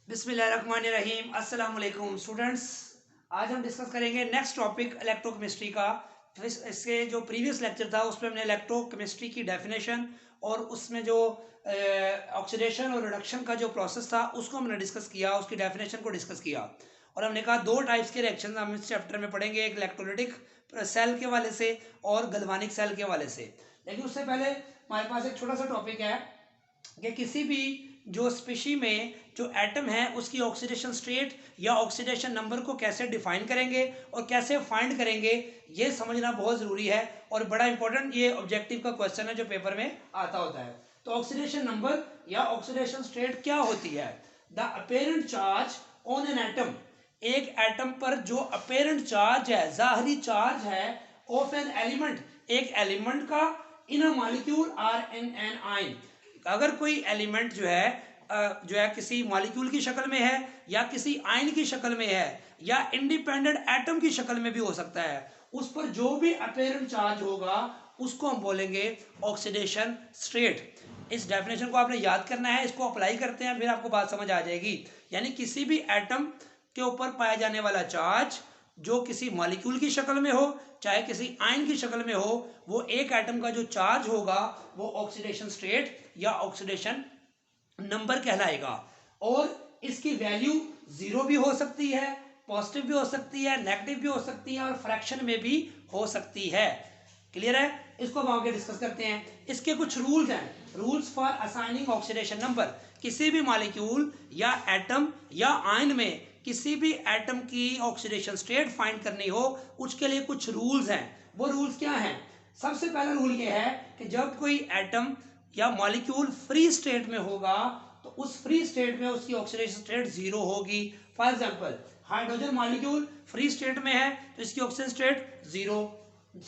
बिस्मिल्लाहिर्रहमानिर्रहीम। अस्सलाम वालेकुम स्टूडेंट्स। आज हम डिस्कस करेंगे नेक्स्ट टॉपिक इलेक्ट्रोकेमिस्ट्री का। इसके जो प्रीवियस लेक्चर था उसमें हमने इलेक्ट्रोकेमिस्ट्री की डेफिनेशन और उसमें जो ऑक्सीडेशन और रिडक्शन का जो प्रोसेस था उसको हमने डिस्कस किया, उसकी डेफिनेशन को डिस्कस किया। और हमने कहा दो टाइप्स के रिएक्शन हम इस चैप्टर में पढ़ेंगे, एक इलेक्ट्रोलिटिक सेल के वाले से और गल्वानिक सेल के वाले से। लेकिन उससे पहले हमारे पास एक छोटा सा टॉपिक है कि किसी भी जो स्पीशी में जो एटम है उसकी ऑक्सीडेशन स्टेट या ऑक्सीडेशन नंबर को कैसे डिफाइन करेंगे और कैसे फाइंड करेंगे, ये समझना बहुत ज़रूरी है और बड़ा इंपॉर्टेंट ये ऑब्जेक्टिव का क्वेश्चन है जो पेपर में आता होता है। तो ऑक्सीडेशन नंबर या ऑक्सीडेशन स्टेट क्या होती है? The apparent charge on an atom, एक एटम पर जो अपेरेंट चार्ज है, जाहरी चार्ज है ऑफ एन एलिमेंट, एक एलिमेंट का in a molecule or in an ion. अगर कोई एलिमेंट जो है किसी मॉलिक्यूल की शक्ल में है या किसी आयन की शक्ल में है या इंडिपेंडेंट एटम की शक्ल में भी हो सकता है, उस पर जो भी अपेरेंट चार्ज होगा उसको हम बोलेंगे ऑक्सीडेशन स्टेट। इस डेफिनेशन को आपने याद करना है, इसको अप्लाई करते हैं फिर आपको बात समझ आ जाएगी। यानी किसी भी एटम के ऊपर पाया जाने वाला चार्ज जो किसी मॉलिक्यूल की शक्ल में हो चाहे किसी आयन की शक्ल में हो, वो एक एटम का जो चार्ज होगा वो ऑक्सीडेशन स्टेट या ऑक्सीडेशन नंबर कहलाएगा। और इसकी वैल्यू जीरो भी हो सकती है, पॉजिटिव भी हो सकती है, नेगेटिव भी हो सकती है और फ्रैक्शन में भी हो सकती है। क्लियर है? इसको हम आगे डिस्कस करते हैं। इसके कुछ रूल्स हैं, rules for assigning oxidation number. किसी भी मॉलिक्यूल या एटम या आयन में किसी भी एटम की ऑक्सीडेशन स्टेट फाइंड करनी हो, उसके लिए कुछ रूल्स हैं। वो रूल्स क्या हैं? सबसे पहला रूल ये है कि जब कोई एटम या मॉलिक्यूल फ्री स्टेट में होगा तो उस फ्री स्टेट में उसकी ऑक्सीडेशन स्टेट जीरो होगी। For example, hydrogen molecule free state में है तो इसकी oxygen state zero.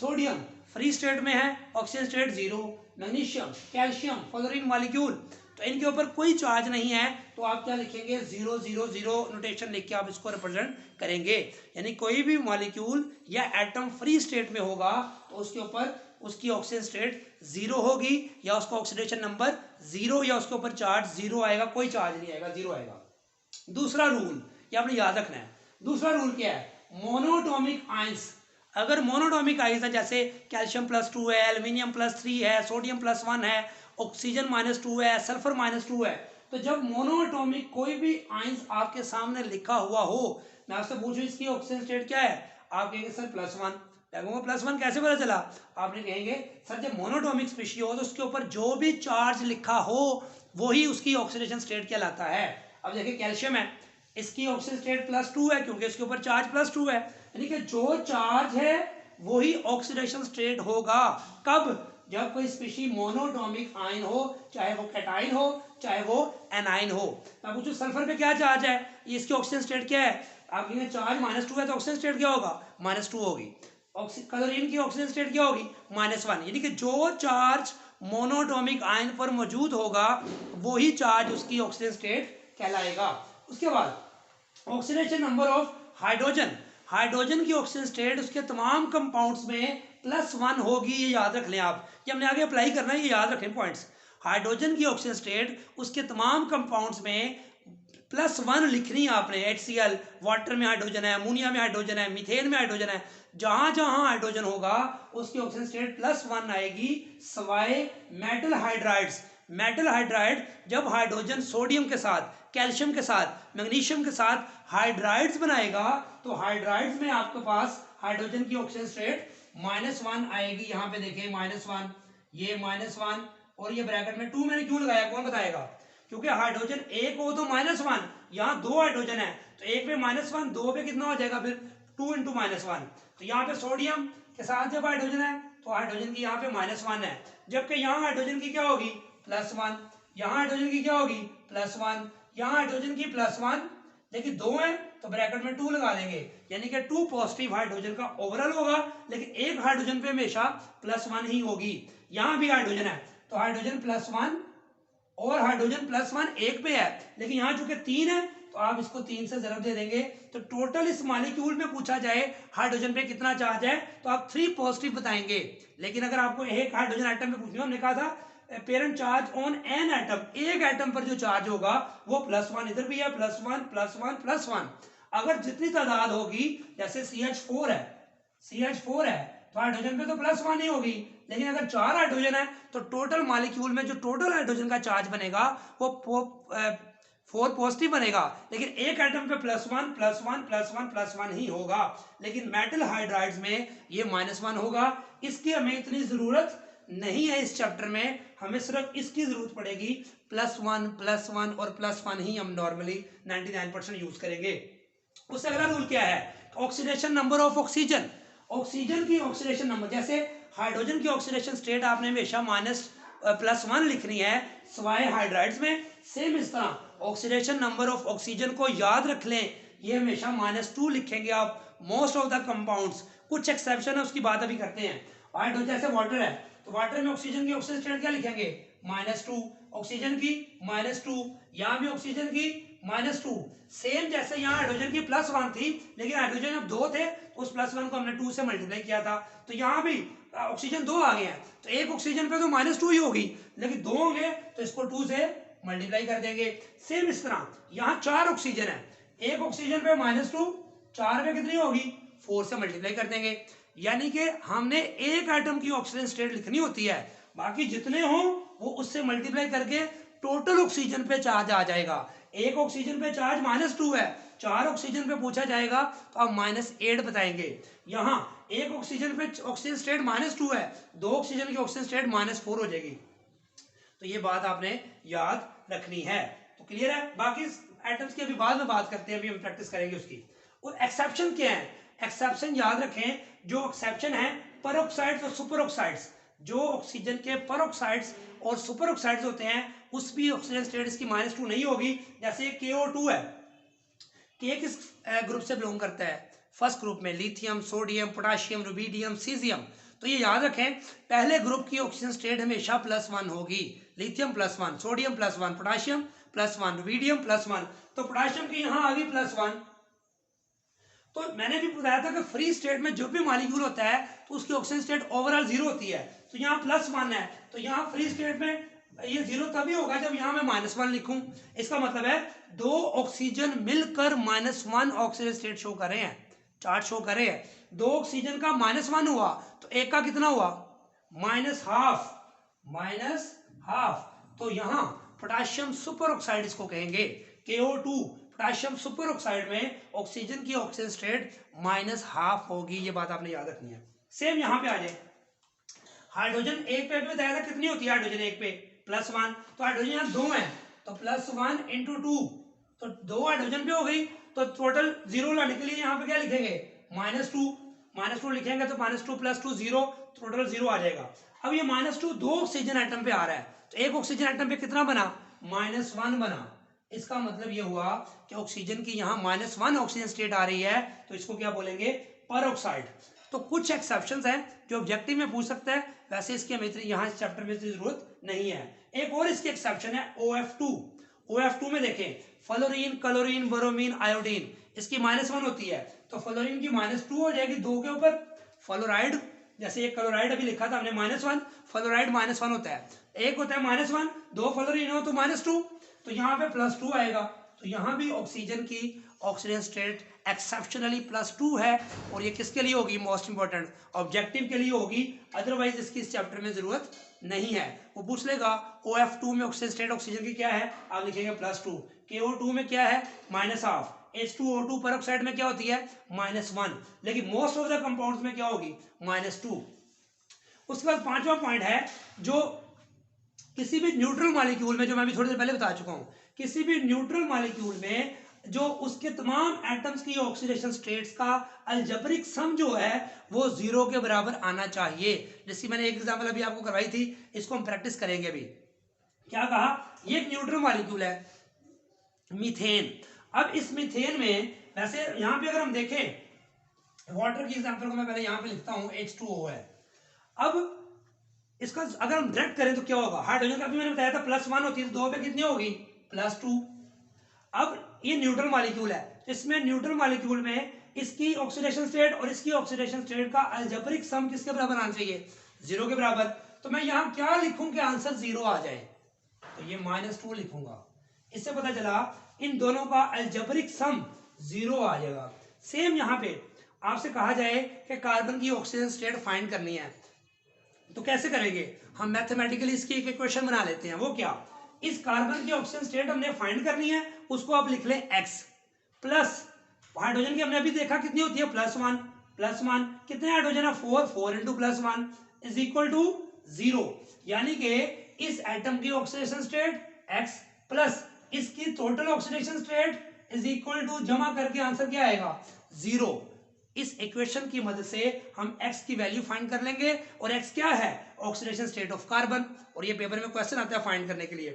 Sodium free state में है, oxygen state zero. Magnesium, calcium, fluorine molecule, तो इनके ऊपर कोई चार्ज नहीं है तो आप क्या लिखेंगे? जीरो जीरो जीरो नोटेशन लिख के आप इसको रिप्रेजेंट करेंगे। यानी कोई भी मॉलिक्यूल या एटम फ्री स्टेट में होगा तो उसके ऊपर उसकी ऑक्सीजन स्टेट जीरो होगी या उसका ऑक्सीडेशन नंबर जीरो या उसके ऊपर चार्ज जीरो आएगा, कोई चार्ज नहीं आएगा, जीरो आएगा। दूसरा रूल ये आपने याद रखना है। दूसरा रूल क्या है? मोनोटॉमिक आयंस, अगर मोनोटॉमिक आयंस है जैसे कैल्शियम +2 है, एल्यूमिनियम +3 है, सोडियम +1 है, ऑक्सीजन -2 है, सल्फर -2 है, तो जब मोनोटॉमिक कोई भी आयंस आपके सामने लिखा हुआ हो, मैं आपसे पूछूं इसकी ऑक्सीजन स्टेट क्या है, आप कहेंगे सर +1। मैं +1 कैसे पता चला? आपने कहेंगे सर जब मोनोटॉमिक स्पीशी हो तो उसके ऊपर जो भी चार्ज लिखा हो वही उसकी ऑक्सीडेशन स्टेट कहलाता है। अब देखिए कैल्शियम है, इसकी ऑक्सीजन स्टेट +2 है क्योंकि इसके ऊपर चार्ज +2 है, यानी कि जो चार्ज है वही ऑक्सीडेशन स्टेट होगा। कब? जब कोई स्पीशी मोनोटॉमिक आयन हो, चाहे वो कैटाइन हो चाहे वो एनाइन हो। मैं पूछूं सल्फर पे क्या चार्ज है, इसकी ऑक्सीजन स्टेट क्या है? आप कहेंगे चार्ज -2 है तो ऑक्सीजन स्टेट क्या होगा? -2 होगी। क्लोरीन की ऑक्सीजन स्टेट क्या होगी? -1। यानी कि जो चार्ज मोनोटॉमिक आयन पर मौजूद होगा वही चार्ज उसकी ऑक्सीजन स्टेट कहलाएगा। उसके बाद oxidation number of hydrogen, hydrogen की ऑक्सीजन स्टेट उसके तमाम कंपाउंड्स में +1 होगी, ये याद रख लें आप, ये हमने आगे अप्लाई करना है, ये याद रखें पॉइंट्स। हाइड्रोजन की ऑक्सीजन स्टेट उसके तमाम कंपाउंड्स में +1 लिखनी है आपने। HCl, वाटर में हाइड्रोजन है, अमोनिया में हाइड्रोजन है, मीथेन में हाइड्रोजन है, जहां जहां हाइड्रोजन होगा उसकी ऑक्सीजन स्टेट +1 आएगी, सवाए मेटल हाइड्राइड्स। मेटल हाइड्राइड जब हाइड्रोजन सोडियम के साथ, कैल्शियम के साथ, मैग्नीशियम के साथ हाइड्राइड्स बनाएगा तो हाइड्राइड्स में आपके पास हाइड्रोजन की ऑक्सीजन स्टेट -1 आएगी। यहां पे देखिए -1, ये -1 और ये ब्रैकेट में 2 मैंने क्यों लगाया, कौन बताएगा? क्योंकि हाइड्रोजन एक हो तो -1, यहाँ 2 हाइड्रोजन है तो एक पे -1, 2 पे कितना हो जाएगा फिर? 2 × -1। तो यहाँ पे सोडियम के साथ जब हाइड्रोजन है तो हाइड्रोजन की यहाँ पे -1 है, जबकि यहाँ हाइड्रोजन की क्या होगी? +1। यहाँ हाइड्रोजन की क्या होगी? +1। यहाँ हाइड्रोजन की +1, लेकिन 2 है तो ब्रैकेट में 2 लगा देंगे, यानी कि 2 पॉजिटिव हाइड्रोजन का ओवरऑल होगा, लेकिन एक हाइड्रोजन पे हमेशा +1 ही होगी। यहाँ भी हाइड्रोजन है तो हाइड्रोजन +1 और हाइड्रोजन +1 एक पे है, लेकिन यहाँ चूंकि 3 है तो आप इसको 3 से जरब दे देंगे तो टोटल इस मॉलिक्यूल में पूछा जाए हाइड्रोजन पे कितना चार्ज है तो आप 3 पॉजिटिव बताएंगे। लेकिन अगर आपको एक हाइड्रोजन एटम में पूछना, हमने कहा था parent charge on an atom, एक एटम पर जो चार्ज होगा वो +1, इधर भी है +1 +1 +1। अगर जितनी तादाद होगी, जैसे CH4 है, CH4 है तो हाइड्रोजन पे तो +1 ही होगी, लेकिन अगर 4 हाइड्रोजन है तो टोटल मॉलिक्यूल में जो टोटल हाइड्रोजन का चार्ज बनेगा वो 4 पॉजिटिव बनेगा, लेकिन एक एटम पे +1 +1 +1 +1 ही होगा। लेकिन मेटल हाइड्राइड्स में ये -1 होगा। इसकी हमें इतनी जरूरत नहीं है इस चैप्टर में, हमें सिर्फ इसकी जरूरत पड़ेगी +1 +1 और +1 ही हम नॉर्मली 99% यूज करेंगे। उससे अगला रूल क्या है, oxidation number of oxygen. Oxygen की ऑक्सीडेशन नंबर, जैसे हाइड्रोजन की ऑक्सीडेशन स्टेट आपने हमेशा +1 लिखनी है सिवाय हाइड्राइड्स में, सेम इस तरह ऑक्सीडेशन नंबर ऑफ ऑक्सीजन को याद रख लें, ये हमेशा -2 लिखेंगे आप मोस्ट ऑफ द कंपाउंड्स। कुछ एक्सेप्शन है, उसकी बात अभी करते हैं। हाइड्रोजन जैसे वाटर है तो वाटर में ऑक्सीजन की ऑक्सीजन स्टेट क्या लिखेंगे, -2, ऑक्सीजन की -2, यहाँ भी ऑक्सीजन की -2। सेम जैसे यहाँ हाइड्रोजन की +1 थी, लेकिन हाइड्रोजन अब 2 थे तो उस +1 को हमने 2 से मल्टीप्लाई किया था, तो यहाँ भी ऑक्सीजन 2 आ गए हैं, तो एक ऑक्सीजन पे तो -2 ही होगी, लेकिन 2 होंगे तो इसको 2 से मल्टीप्लाई कर देंगे। सेम इस तरह यहाँ 4 ऑक्सीजन है, एक ऑक्सीजन पे -2, 4 पे कितनी होगी, 4 से मल्टीप्लाई कर देंगे। यानी कि हमने एक एटम की ऑक्सीजन स्टेट लिखनी होती है, बाकी जितने हो वो उससे मल्टीप्लाई करके टोटल ऑक्सीजन पे चार्ज आ जाएगा। एक ऑक्सीजन पे चार्ज -2 है, 4 ऑक्सीजन पे पूछा जाएगा तो आप -8 बताएंगे। यहाँ एक ऑक्सीजन पे ऑक्सीजन स्टेट -2 है, 2 ऑक्सीजन की ऑक्सीजन स्टेट -4 हो जाएगी। तो ये बात आपने याद रखनी है। तो क्लियर है, बाकी एटम्स की अभी बाद में बात करते हैं, अभी हम प्रैक्टिस करेंगे उसकी। और एक्सेप्शन क्या है, एक्सेप्शन याद रखें, जो एक्सेप्शन है पेरोक्साइड्स और सुपरऑक्साइड्स, जो ऑक्सीजन के पेरोक्साइड्स और सुपरऑक्साइड्स होते हैं उसकी ऑक्सीजन स्टेट इसकी -2 नहीं होगी। जैसे KO2 है, के किस ग्रुप से बिलोंग करता है, फर्स्ट ग्रुप में, lithium, sodium, potassium, rubidium, caesium. तो ये याद रखें, पहले ग्रुप की ऑक्सीजन स्टेट हमेशा +1 होगी, लिथियम +1, सोडियम +1, पोटाशियम +1, रुबीडियम +1। तो पोटाशियम की यहाँ आ गई +1। तो मैंने भी बताया था कि फ्री स्टेट में जो भी मॉलिक्यूल होता है तो उसकी ऑक्सीजन स्टेट ओवरऑल 0 होती है, तो यहाँ +1 है, तो यहाँ फ्री स्टेट में ये 0 तभी होगा जब यहाँ मैं -1 लिखूं। इसका मतलब है 2 ऑक्सीजन मिलकर -1 ऑक्सीजन स्टेट शो कर रहे हैं, चार्ट शो कर रहे हैं। 2 ऑक्सीजन का -1 हुआ तो एक का कितना हुआ, -½ तो यहाँ पोटाशियम सुपर ऑक्साइड इसको कहेंगे, KO2। पोटाशियम सुपर ऑक्साइड में ऑक्सीजन की ऑक्सीजन स्टेट -½ होगी, ये बात आपने याद रखनी है। सेम यहाँ पे आ जाए, हाइड्रोजन एक पे भी बताया था कितनी होती है, हाइड्रोजन एक पे +1, तो हाइड्रोजन यहाँ 2 है तो +1 × 2, तो 2 हाइड्रोजन पे हो गई, तो टोटल 0 लाने के लिए यहाँ पे क्या लिखेंगे, -2 लिखेंगे तो -2 + 2 0, टोटल 0 आ जाएगा। अब ये -2 2 ऑक्सीजन एटम पे आ रहा है, तो एक ऑक्सीजन एटम पे कितना बना, -1 बना। इसका मतलब ये हुआ कि ऑक्सीजन की यहाँ -1 ऑक्सीजन स्टेट आ रही है, तो इसको क्या बोलेंगे, पेरोक्साइड। तो कुछ एक्सेप्शंस हैं जो ऑब्जेक्टिव में पूछ सकता है, वैसे इसकी हमें यहाँ इस चैप्टर में इतनी जरूरत नहीं है। एक और इसकी एक्सेप्शन है OF2। OF2 में देखें, फ्लोरीन, क्लोरीन, ब्रोमीन, आयोडीन, इसकी -1 होती है, तो फ्लोरीन की -2 हो जाएगी 2 के ऊपर। फ्लोराइड, जैसे एक क्लोराइड अभी लिखा था हमने -1, फ्लोराइड -1 होता है, एक होता है -1, 2 फ्लोरीन हो तो -2, तो यहाँ पे +2 आएगा। तो यहाँ भी ऑक्सीजन की ऑक्सीजन स्टेट एक्सेप्शनली +2 है, और ये किसके लिए होगी, मोस्ट इंपॉर्टेंट ऑब्जेक्टिव के लिए होगी, अदरवाइज इसकी इस चैप्टर में जरूरत नहीं है। वो पूछ लेगा OF2 में ऑक्सीजन स्टेट ऑक्सीजन की क्या है, आप लिखेंगे +2, KO2 में क्या है, -½ H2O2 पेरोक्साइड में क्या होती है, -1, लेकिन मोस्ट ऑफ द कंपाउंड्स में क्या होगी, -2। उसके बाद 5वां पॉइंट है, जो किसी भी न्यूट्रल मॉलिक्यूल में, जो मैं अभी थोड़ी देर पहले बता चुका हूं, किसी भी न्यूट्रल मॉलिक्यूल में जो उसके तमाम एटम्स की ऑक्सीडेशन स्टेट्स का अलजेब्रिक सम जो है वो 0 के बराबर आना चाहिए। जैसे मैंने एक एग्जांपल अभी आपको करवाई थी, इसको हम प्रैक्टिस करेंगे अभी। क्या कहा, ये एक न्यूट्रल मॉलिक्यूल है मीथेन। अब इस मीथेन में, वैसे यहाँ पे अगर हम देखें, वाटर की एग्जाम्पल को मैं पहले यहाँ पे लिखता हूँ, H2O है। अब इसका अगर हम डायरेक्ट करें तो क्या होगा, हाइड्रोजन का भी मैंने बताया था +1 होती है, तो 2 पे कितनी होगी, +2। अब ये न्यूट्रल मॉलिक्यूल है, तो इसमें न्यूट्रल मॉलिक्यूल में इसकी ऑक्सीडेशन स्टेट और इसकी ऑक्सीडेशन स्टेट का अलजेब्रिक सम किसके बराबर आना चाहिए, 0 के बराबर। तो मैं यहाँ क्या लिखूं कि आंसर 0 आ जाए, तो ये -2 लिखूंगा। इससे पता चला इन दोनों का अलजेब्रिक सम 0 आ जाएगा। सेम यहाँ पे आपसे कहा जाए कि कार्बन की ऑक्सीजन स्टेट फाइंड करनी है, तो कैसे करेंगे? हम मैथमेटिकली इसकी एक इक्वेशन बना लेते हैं। वो क्या? इस कार्बन की ऑक्सीजन स्टेट हमने फाइंड करनी है, उसको आप लिख लें x प्लस हाइड्रोजन की हमने अभी देखा कितनी होती है, +1 कितने हाइड्रोजन है, 4 इंटू +1 इज इक्वल टू 0। यानी कि इस एटम की ऑक्सीडेशन स्टेट x प्लस इसकी total oxidation state is equal to, जमा करके आंसर क्या आएगा, 0। इस इक्वेशन की मदद से हम x की वैल्यू फाइंड कर लेंगे, और x क्या है, ऑक्सीडेशन स्टेट ऑफ कार्बन। और ये पेपर में क्वेश्चन आता है फाइंड करने के लिए।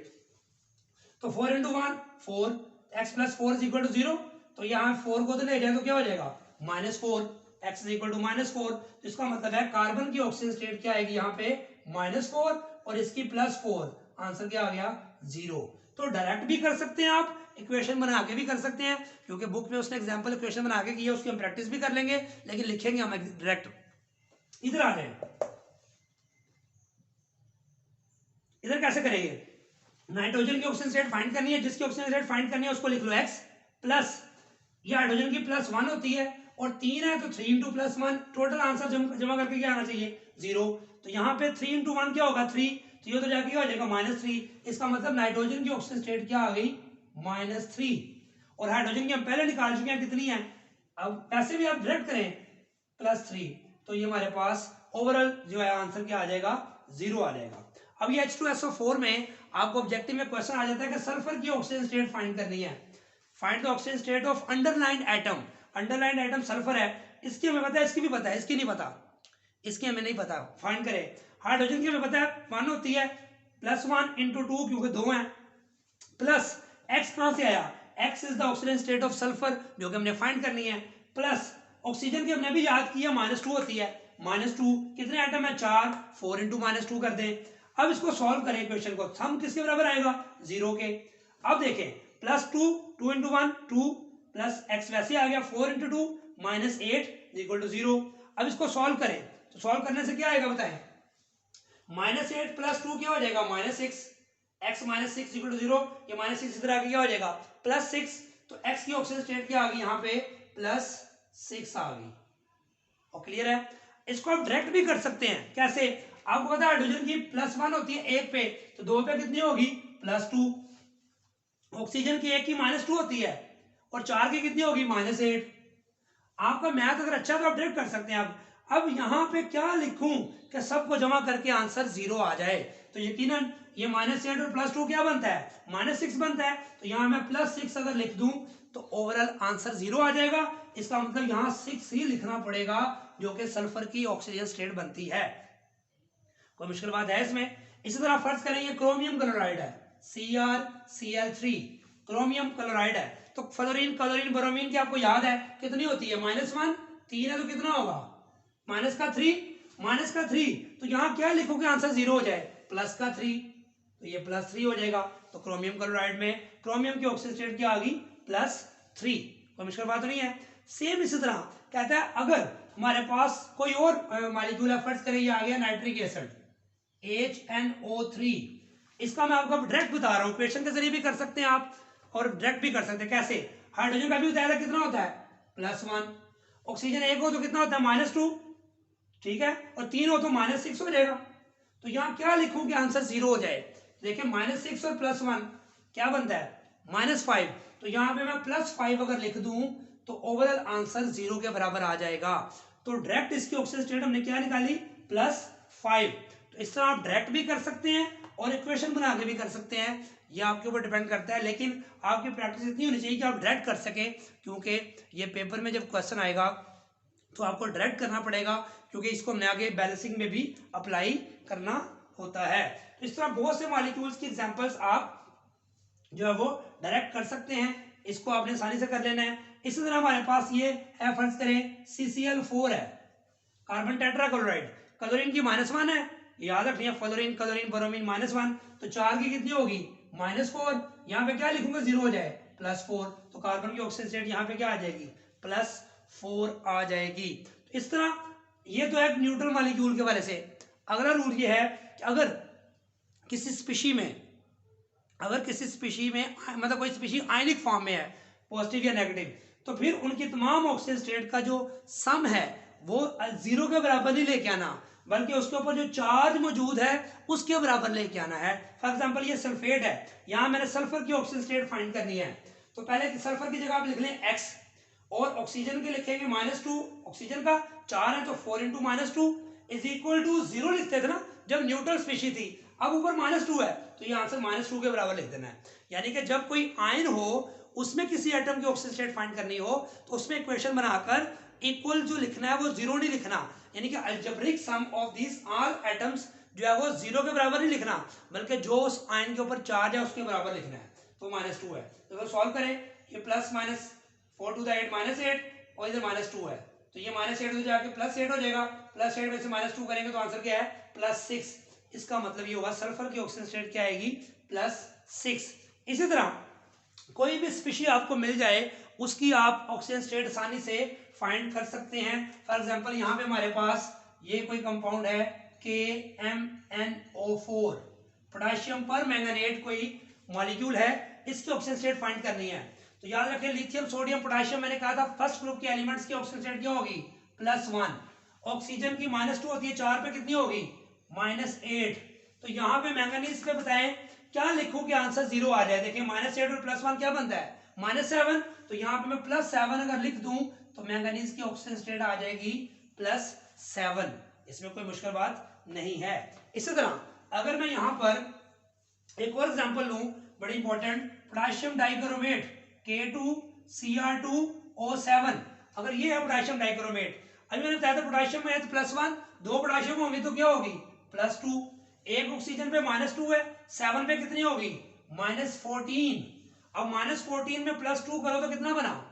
तो 4 into 1 4, x plus 4 is equal to 0। तो यहाँ 4 को तो ले जाए तो क्या हो जाएगा, -4, x इज इक्वल टू -4। तो इसका मतलब है कार्बन की ऑक्सीजन स्टेट क्या आएगी यहाँ पे, -4, और इसकी +4, आंसर क्या आ गया, 0। तो डायरेक्ट भी कर सकते हैं आप, इक्वेशन बना के भी कर सकते हैं, क्योंकि बुक में उसने एग्जांपल इक्वेशन बना के की है, उसकी हम प्रैक्टिस भी कर लेंगे, लेकिन लिखेंगे हम डायरेक्ट। इधर आ जाए, इधर कैसे करेंगे, नाइट्रोजन की ऑक्सीजन स्टेट फाइंड करनी है, जिसकी ऑक्सीजन स्टेट फाइंड करनी है उसको लिख लो x प्लस, ये हाइड्रोजन की +1 होती है, और 3 है तो 3 इंटू +1, टोटल आंसर जमा करके क्या आना चाहिए, 0। तो यहाँ पे 3 इंटू 1 क्या होगा, 3, तो ये तो जाके क्या हो जाएगा, -3। इसका मतलब नाइट्रोजन की ऑक्सीजन स्टेट क्या आ गई, -3। और हाइड्रोजन की हम पहले निकाल चुके हैं कितनी है, अब ऐसे भी आप डायरेक्ट करें +3, तो ये हमारे पास ओवरऑल जो है आंसर क्या आ जाएगा, 0 आ जाएगा। अब ये H2SO4 में आपको ऑब्जेक्टिव में क्वेश्चन आ जाता है कि सल्फर की ऑक्सीजन स्टेट फाइंड करनी है। Find the oxygen state of underlined atom. Underlined atom sulphur है, इसकी हमें पता है, इसकी भी पता है, इसकी नहीं पता, इसकी हमें नहीं पता, फाइंड करें। हाइड्रोजन की हमें पता है 1 होती है, +1 इंटू 2 क्योंकि 2 है, प्लस x कहां से आया, x is the oxygen state of sulphur जो कि हमने फाइंड करनी है, प्लस ऑक्सीजन की हमने भी याद किया -2 होती है, -2 कितने एटम है, 4, 4 इंटू -2 कर दें। अब इसको सॉल्व करें इक्वेशन को, सम किसके बराबर आएगा, 0 के। अब देखें +2, 2 इंटू 1 2, प्लस x वैसे आ गया 4 इंटू 2 -8 इक्वल टू 0। अब इसको सॉल्व करें, तो सॉल्व करने से क्या आएगा बताएं, -8 प्लस 2 क्या हो जाएगा, -6, x -6 इक्वल टू 0। ये -6 इधर आके क्या हो जाएगा, +6। तो x की ऑक्सीजन स्टेट क्या आ गई यहाँ पे, +6 आ गई। और क्लियर है, इसको आप डायरेक्ट भी कर सकते हैं। कैसे, आपको पता है हाइड्रोजन की +1 होती है 1 पे, तो 2 पे कितनी होगी, +2। ऑक्सीजन की 1 की -2 होती है, और 4 की कितनी होगी, -8। आपका मैथ अगर अच्छा तो आप डायरेक्ट कर सकते हैं आप। अब यहाँ पे क्या लिखूं कि सबको जमा करके आंसर 0 आ जाए, तो यकीनन ये -8 और +2 क्या बनता है, -6 बनता है। तो यहाँ मैं +6 अगर लिख दूं तो ओवरऑल आंसर 0 आ जाएगा। इसका मतलब यहाँ 6 ही लिखना पड़ेगा, जो कि सल्फर की ऑक्सीजन स्टेट बनती है। कोई मुश्किल बात है इसमें? इसी तरह फर्ज करेंगे क्रोमियम क्लोराइड है, CrCl3, क्रोमियम क्लोराइड है, तो फ्लोरीन क्लोरीन ब्रोमीन की आपको याद है कितनी होती है, -1, 3 है तो कितना होगा, -3, तो यहाँ क्या लिखोगे आंसर 0 हो जाए, +3, तो ये +3 हो जाएगा। तो क्रोमियम क्लोराइड में क्रोमियम की ऑक्सीजन स्टेट क्या आ गई, +3। कोई मुश्किल बात नहीं है। सेम इसी तरह कहता है अगर हमारे पास कोई और मॉलिक्यूल है, फर्ज करें ये आ गया नाइट्रिक एसिड HNO3, इसका मैं आपको डायरेक्ट बता रहा हूँ, क्वेश्चन के जरिए भी कर सकते हैं आप और डायरेक्ट भी कर सकते हैं। कैसे, हाइड्रोजन का भी बताया था कितना होता है, +1, ऑक्सीजन 1 हो तो कितना होता है, -2, ठीक है, और 3 हो तो -6 हो जाएगा। तो यहाँ क्या लिखूं कि आंसर 0 हो जाए, देखिए -6 और +1 क्या बनता है, -5, तो यहाँ पे मैं +5 अगर लिख दूं तो ओवरऑल आंसर 0 के बराबर आ जाएगा। तो डायरेक्ट इसकी ऑक्सीजन स्टेट हमने क्या निकाली, +5। तो इस तरह आप डायरेक्ट भी कर सकते हैं और इक्वेशन बना के भी कर सकते हैं, ये आपके ऊपर डिपेंड करता है। लेकिन आपकी प्रैक्टिस इतनी होनी चाहिए कि आप डायरेक्ट कर सकें, क्योंकि ये पेपर में जब क्वेश्चन आएगा तो आपको डायरेक्ट करना पड़ेगा, क्योंकि इसको हमने आगे बैलेंसिंग में भी अप्लाई करना होता है। तो इस तरह बहुत से मॉलिक्यूल्स की एग्जांपल्स आप जो है वो डायरेक्ट कर सकते हैं, इसको आपने आसानी से कर लेना है। इसी तरह हमारे पास ये है, फर्ज करें CCl4 है, कार्बन टेट्राक्लोराइड, क्लोरीन की -1 है, याद रखनी है, फ्लोरीन क्लोरीन ब्रोमीन -1, तो 4 की कितनी होगी, -4, यहाँ पे क्या लिखूंगा, 0 हो जाए, +4, तो कार्बन की ऑक्सीजन स्टेट यहाँ पे क्या आ जाएगी, +4 आ जाएगी। तो इस तरह ये तो है न्यूट्रल मॉलिक्यूल के वाले से। अगला रूल ये है कि अगर किसी स्पीशी में मतलब कोई स्पीशी आयनिक फॉर्म में है, पॉजिटिव या नेगेटिव, तो फिर उनकी तमाम ऑक्सीजन स्टेट का जो सम है वो 0 के बराबर नहीं लेके आना, बल्कि उसके ऊपर जो चार्ज मौजूद है उसके बराबर लेके आना है। फॉर एग्जांपल ये सल्फेट है, यहाँ मैंने सल्फर की ऑक्सीजन स्टेट फाइंड करनी है, तो पहले सल्फर की जगह आप लिख लें x और ऑक्सीजन के लिखेंगे -2, ऑक्सीजन का 4 है तो 4 × -2 इज इक्वल टू 0 लिखते थे ना जब न्यूट्रल स्पीशी थी, अब ऊपर -2 है तो ये आंसर -2 के बराबर लिख देना है। यानी कि जब कोई आयन हो उसमें किसी एटम की ऑक्सीजन स्टेट फाइंड करनी हो तो उसमें इक्वेशन बनाकर इक्वल जो लिखना है वो 0 नहीं लिखना, यानी कि algebraic sum of these all atoms जो है वो 0 के बराबर नहीं लिखना, बल्कि जो उस आयन के ऊपर चार्ज है उसके बराबर लिखना है। तो -2 है, तो सॉल्व करें, ये +-4 to the 8 -8 और इधर -2 है, तो ये -8 हो जाके +8 हो जाएगा, +8 में से -2 करेंगे तो आंसर क्या है +6। इसका मतलब ये होगा सल्फर की ऑक्सीजन स्टेट क्या आएगी +6। इसी तरह कोई भी स्पीशी आपको मिल जाए उसकी आप ऑक्सीजन स्टेट आसानी से फाइंड कर सकते हैं। फॉर एग्जांपल यहाँ पे हमारे पास ये कोई कंपाउंड है KMnO4, पोटेशियम पर मैंगनेट कोई मॉलिक्यूल है, इसकी ऑक्सीजन स्टेट फाइंड करनी है। तो याद रखें लिथियम सोडियम पोटेशियम, मैंने कहा था फर्स्ट ग्रुप के एलिमेंट्स की ऑक्सीजन स्टेट क्या होगी +1, ऑक्सीजन की -2 होती है, 4 पे कितनी होगी -8, तो यहाँ पे मैंगनीज पे बताएं क्या लिखूं कि आंसर 0 आ जाए। देखिए -8 और +1 क्या बनता है -7, तो यहाँ पे मैं +7 अगर लिख दूं तो मैंगनीज की ऑक्सीजन स्टेट आ जाएगी +7, इसमें कोई मुश्किल बात नहीं है। इसी तरह अगर मैं यहाँ पर एक और एग्जांपल लूं बड़ी इंपॉर्टेंट, पोटेशियम डाइक्रोमेट K2Cr2O7, अगर ये है पोटेशियम डाइक्रोमेट, अभी मैंने बताया था पोटेशियम में है तो +1, 2 पोटेशियम होंगे तो क्या होगी +2, एक ऑक्सीजन पे -2 है, 7 पे कितनी होगी -14, अब -14 में +2 करो तो कितना बना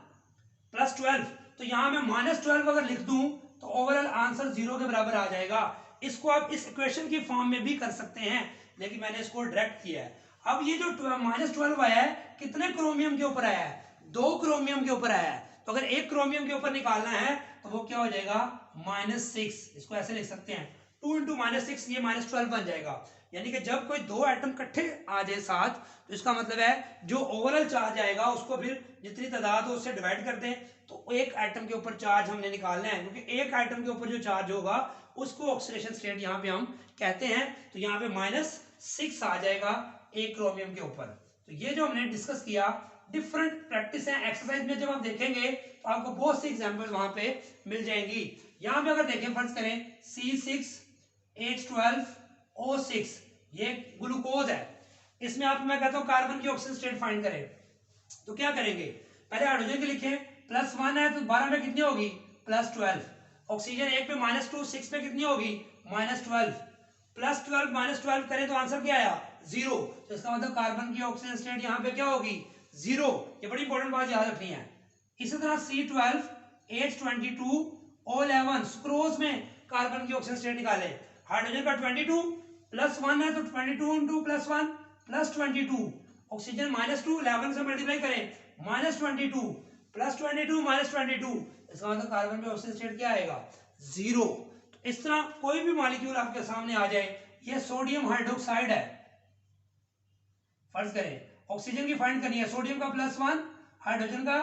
+12, तो यहाँ मैं -12 अगर लिख दूं तो ओवरऑल आंसर 0 के बराबर आ जाएगा। इसको आप इस इक्वेशन की फॉर्म में भी कर सकते हैं, लेकिन मैंने इसको डायरेक्ट किया है। अब ये जो -12 आया है कितने क्रोमियम के ऊपर आया है 2 क्रोमियम के ऊपर आया है, तो अगर 1 क्रोमियम के ऊपर निकालना है तो वो क्या हो जाएगा -6, इसको ऐसे लिख सकते हैं 2 × -6, ये -12 बन जाएगा। यानी कि जब कोई 2 एटम इकट्ठे आ जाए साथ तो इसका मतलब है जो ओवरऑल चार्ज आएगा उसको फिर जितनी तादाद हो उससे डिवाइड कर दें, तो एक एटम के ऊपर चार्ज हमने निकालना है, क्योंकि एक एटम के ऊपर जो चार्ज होगा उसको ऑक्सीडेशन स्टेट यहाँ पे हम कहते हैं। तो यहाँ पे -6 आ जाएगा एक क्रोमियम के ऊपर। तो ये जो हमने डिस्कस किया डिफरेंट प्रैक्टिस है, एक्सरसाइज में जब आप देखेंगे तो आपको बहुत सी एग्जांपल वहां पे मिल जाएंगी। यहाँ पे अगर देखें फर्ज करें C6H12O6, ये ग्लूकोज है, इसमें आप मैं कहता हूँ कार्बन की ऑक्सीजन स्टेट फाइंड करें, तो क्या करेंगे पहले हाइड्रोजन के लिखें +1 है तो 12 में कितनी होगी +12, ऑक्सीजन 1 पे -2, 6 पे कितनी होगी -12, +12 -12 करें तो आंसर क्या आया 0, तो इसका मतलब कार्बन की ऑक्सीजन स्टेट यहाँ पे क्या होगी 0। ये बड़ी इंपॉर्टेंट बात याद रखनी है। इसी तरह C12H22O11 सुक्रोज में कार्बन की ऑक्सीजन स्टेट निकाले, हाइड्रोजन का 22 +1 है तो 22 × +1 +22, ऑक्सीजन -2, 11 से मल्टीप्लाई करें -22 +22 -22, इसका मतलब कार्बन में ऑक्सीजन स्टेट क्या आएगा 0। तो इस तरह कोई भी मॉलिक्यूल आपके सामने आ जाए, ये सोडियम हाइड्रोक्साइड है, फर्ज करें ऑक्सीजन की फाइंड करनी है, सोडियम का +1 हाइड्रोजन का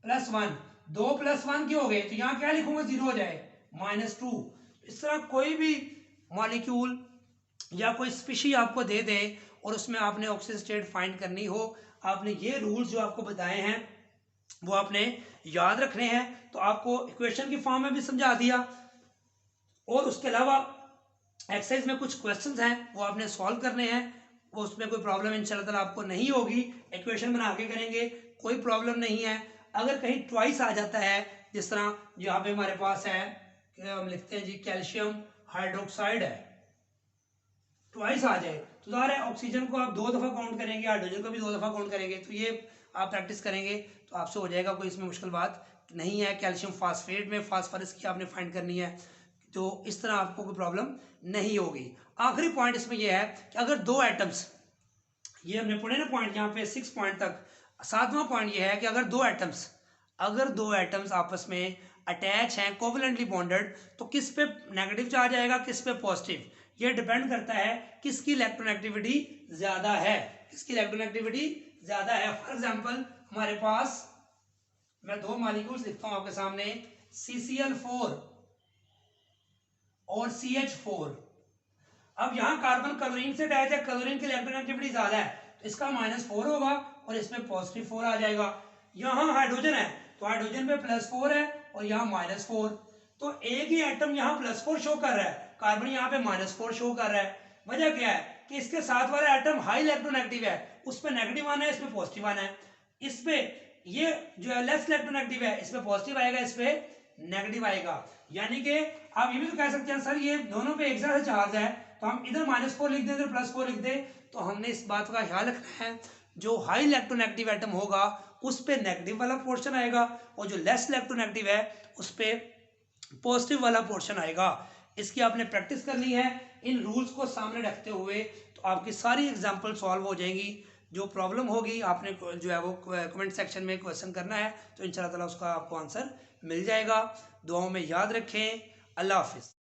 +1, 2 +1 क्यों हो गए, तो यहाँ क्या लिखूंगा 0 हो जाए -2। इस तरह कोई भी मॉलिक्यूल या कोई स्पीशी आपको दे दे और उसमें आपने ऑक्सीजन स्टेट फाइंड करनी हो, आपने ये रूल्स जो आपको बताए हैं वो आपने याद रखने हैं। तो आपको इक्वेशन की फॉर्म में भी समझा दिया और उसके अलावा एक्सरसाइज में कुछ क्वेश्चंस हैं वो आपने सॉल्व करने हैं, वो उसमें कोई प्रॉब्लम इंशाल्लाह ताला आपको नहीं होगी, इक्वेशन बना के करेंगे कोई प्रॉब्लम नहीं है। अगर कहीं ट्वाइस आ जाता है, जिस तरह यहाँ पे हमारे पास है हम लिखते हैं जी कैल्शियम हाइड्रोक्साइड है, ट्वाइस आ जाए तो ज़ाहिर है ऑक्सीजन को आप 2 दफ़ा काउंट करेंगे, हाइड्रोजन को भी 2 दफ़ा काउंट करेंगे, तो ये आप प्रैक्टिस करेंगे तो आपसे हो जाएगा, कोई इसमें मुश्किल बात नहीं है। कैल्शियम फास्फेट में फास्फोरस की आपने फाइंड करनी है, तो इस तरह आपको कोई प्रॉब्लम नहीं होगी। आखिरी पॉइंट इसमें यह है कि अगर 2 एटम्स, ये हमने पढ़े ना पॉइंट यहाँ पे 6 पॉइंट तक, 7वां पॉइंट ये है कि अगर दो एटम्स आपस में अटैच हैं कोवलेंटली बॉन्डेड, तो किस पे नेगेटिव चार्ज आएगा किस पे पॉजिटिव, ये डिपेंड करता है किसकी इलेक्ट्रोनेगेटिविटी ज्यादा है, किसकी इलेक्ट्रोनेगेटिविटी ज्यादा है। फॉर एग्जांपल हमारे पास मैं दो मॉलिक्यूल्स लिखता हूं आपके सामने, CCl4 और CH4। अब यहाँ कार्बन क्लोरीन से अटैच है, क्लोरीन की इलेक्ट्रोनेगेटिविटी ज्यादा है तो इसका -4 होगा और इसमें +4 आ जाएगा। यहाँ हाइड्रोजन है तो हाइड्रोजन पे +4 है और यहाँ -4, तो एक ही एटम यहाँ +4 शो कर रहा है, कार्बन यहाँ पे -4 शो कर रहा है। वजह क्या है कि इसके साथ वाला एटम हाई इलेक्ट्रोनेगेटिव है, उस पर नेगेटिव आना है, इसमें पॉजिटिव आना है। इस पे ये जो है लेस इलेक्ट्रोनेगेटिव है, इसमें पॉजिटिव आएगा, इस पे नेगेटिव आएगा। यानी कि आप ये भी तो कह सकते हैं सर ये दोनों पे एक जैसा चार्ज है तो हम इधर -4 लिख दें, इधर +4 लिख दें। तो हमने इस बात का ख्याल रखना है जो हाई इलेक्ट्रोनेगेटिव एटम होगा उस पे नेगेटिव वाला पोर्शन आएगा और जो लेस इलेक्ट्रोनेगेटिव है उस पे पॉजिटिव वाला पोर्शन आएगा। इसकी आपने प्रैक्टिस करनी है इन रूल्स को सामने रखते हुए, तो आपकी सारी एग्जांपल सॉल्व हो जाएंगी। जो प्रॉब्लम होगी आपने जो है वो कमेंट सेक्शन में क्वेश्चन करना है, तो इंशाल्लाह ताला उसका आपको आंसर मिल जाएगा। दुआओं में याद रखें। अल्लाह हाफिज़।